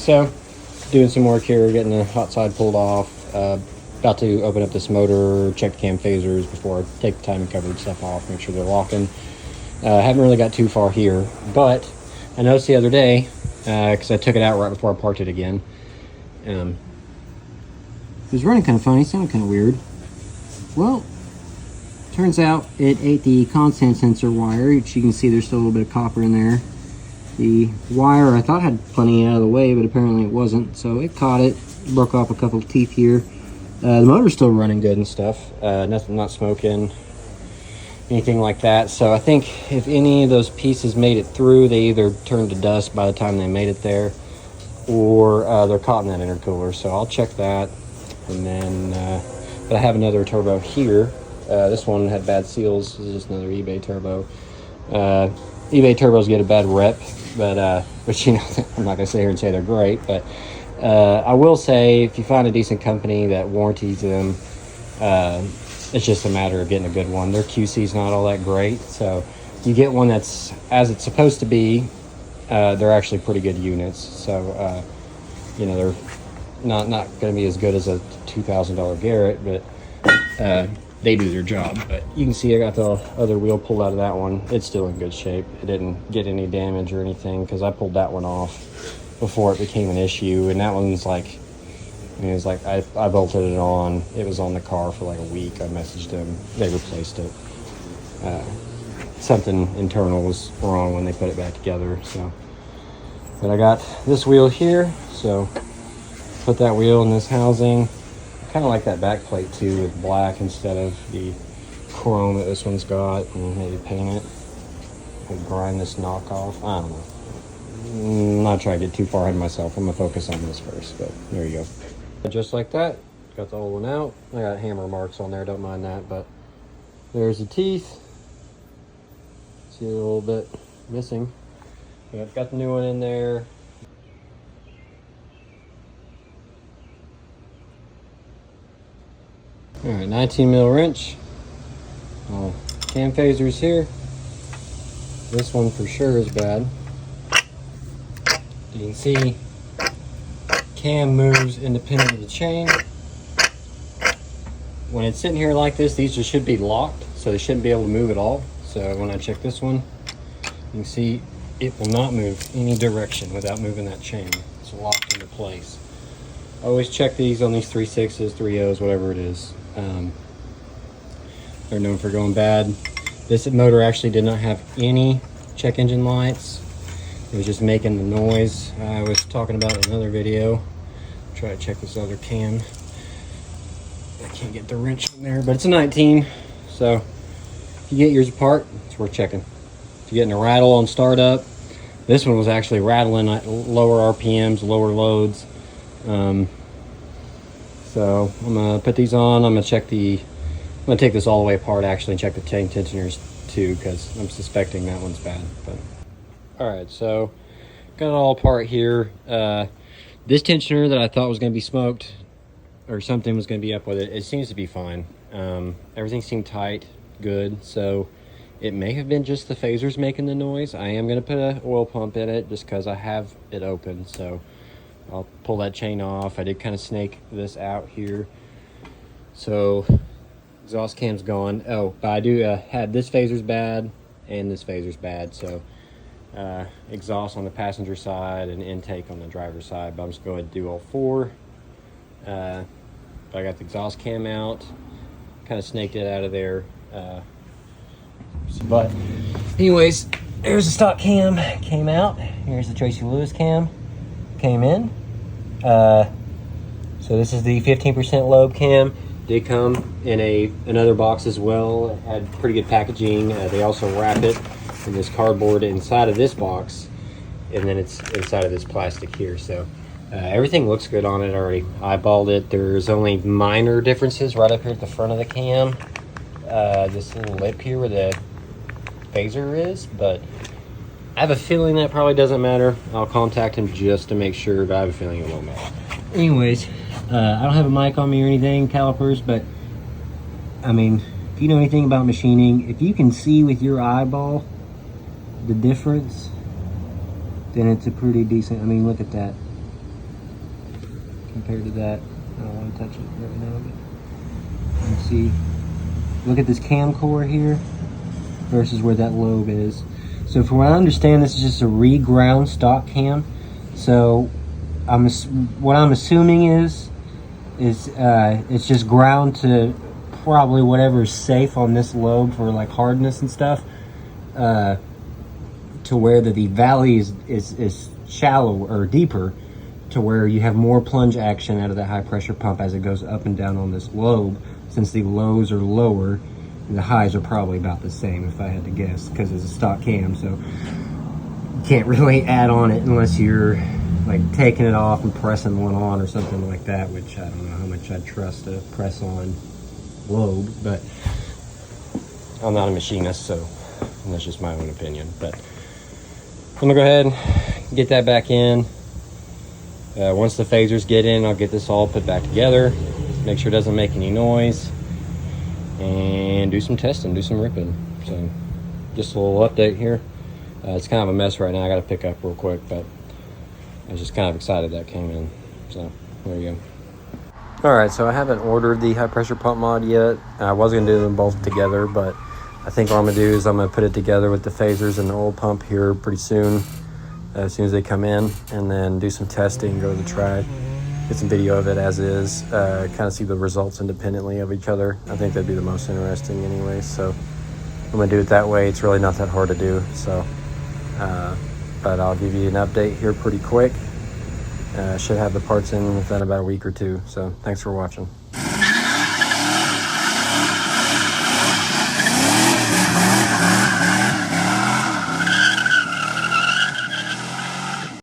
so doing some work here, getting the hot side pulled off. About to open up this motor, check the cam phasers before I take the timing cover stuff off, make sure they're locking. Haven't really got too far here, but I noticed the other day, because I took it out right before I parked it again. It was running kind of funny, sounded kind of weird. Well, turns out it ate the constant sensor wire, which you can see there's still a little bit of copper in there. The wire I thought had plenty out of the way, but apparently it wasn't. So it caught it, broke off a couple of teeth here. The motor's still running good and stuff. Nothing, not smoking, anything like that. So I think if any of those pieces made it through, they either turned to dust by the time they made it there, or they're caught in that intercooler. So I'll check that. And then, but I have another turbo here. This one had bad seals. This is just another eBay turbo. eBay turbos get a bad rep, but you know, I'm not gonna sit here and say they're great, but I will say if you find a decent company that warranties them, it's just a matter of getting a good one. Their QC's not all that great, so you get one that's as it's supposed to be. They're actually pretty good units, so you know, they're not going to be as good as a $2,000 Garrett, but they do their job. But you can see I got the other wheel pulled out of that one. It's still in good shape. It didn't get any damage or anything because I pulled that one off before it became an issue, and that one's like, I mean, it was like I bolted it on. It was on the car for like a week. I messaged them. They replaced it. Something internal was wrong when they put it back together. So, but I got this wheel here, so put that wheel in this housing. Kind of like that back plate too, with black instead of the chrome that this one's got, and maybe paint it and grind this knockoff. I don't know. I'm not trying to get too far ahead of myself. I'm gonna focus on this first, but there you go. Just like that, got the old one out. I got hammer marks on there, don't mind that, but there's the teeth. See a little bit missing. But I've got the new one in there. All right, 19 mil wrench. Cam phasers here. This one for sure is bad. You can see cam moves independent of the chain. When it's sitting here like this, these just should be locked, so they shouldn't be able to move at all. So when I check this one, you can see it will not move any direction without moving that chain. It's locked into place. I always check these on these 3.6s, 3.0s, whatever it is. They're known for going bad. This motor actually did not have any check engine lights. It was just making the noise I was talking about in another video. Try to check this other cam. I can't get the wrench in there, but it's a 19. So if you get yours apart, it's worth checking. If you're getting a rattle on startup, this one was actually rattling at lower RPMs, lower loads. So I'm gonna put these on. I'm gonna take this all the way apart actually and check the tank tensioners too, because I'm suspecting that one's bad. But all right, so got it all apart here. This tensioner that I thought was gonna be smoked or something was gonna be up with it, it seems to be fine. Everything seemed tight, good. So it may have been just the phasers making the noise. I am gonna put an oil pump in it just because I have it open. So I'll pull that chain off. I did kind of snake this out here. So exhaust cam's gone. Oh, but I do had this phaser's bad and this phaser's bad. So exhaust on the passenger side and intake on the driver's side. But I'm just going to do all four. But I got the exhaust cam out. Kind of snaked it out of there. But anyways, there's the stock cam. Came out. Here's the Tracy Lewis cam. Came in. So this is the 15% Lobe cam. Did come in another box as well. It had pretty good packaging. They also wrap it in this cardboard inside of this box, and then it's inside of this plastic here. So everything looks good on it. Already eyeballed it. There's only minor differences right up here at the front of the cam. This little lip here where the phaser is, but I have a feeling that probably doesn't matter. I'll contact him just to make sure, but I have a feeling it won't matter. Anyways, I don't have a mic on me or anything, calipers, but I mean, if you know anything about machining, if you can see with your eyeball the difference, then it's a pretty decent, I mean, look at that. compared to that. I don't want to touch it right now, but you can see, look at this cam core here versus where that lobe is. So from what I understand, this is just a reground stock cam. So what I'm assuming is it's just ground to probably whatever is safe on this lobe for like hardness and stuff, to where the valley is shallow or deeper, to where you have more plunge action out of that high pressure pump as it goes up and down on this lobe. Since the lows are lower, the highs are probably about the same if I had to guess, because it's a stock cam, so you can't really add on it unless you're like taking it off and pressing one on or something like that, which I don't know how much I'd trust to press on lobe, but I'm not a machinist, so that's just my own opinion. But I'm gonna go ahead and get that back in. Once the phasers get in, I'll get this all put back together, make sure it doesn't make any noise, and do some testing, do some ripping. So just a little update here. It's kind of a mess right now. I got to pick up real quick, but I was just kind of excited that came in. So there you go. All right, so I haven't ordered the high pressure pump mod yet. I was gonna do them both together, but I think what I'm gonna do is I'm gonna put it together with the phasers and the oil pump here pretty soon, as soon as they come in, and then do some testing, go to the track, get some video of it as is, kind of see the results independently of each other. I think that'd be the most interesting anyway, so I'm gonna do it that way. It's really not that hard to do, so but I'll give you an update here pretty quick. Should have the parts in within about a week or two, so thanks for watching.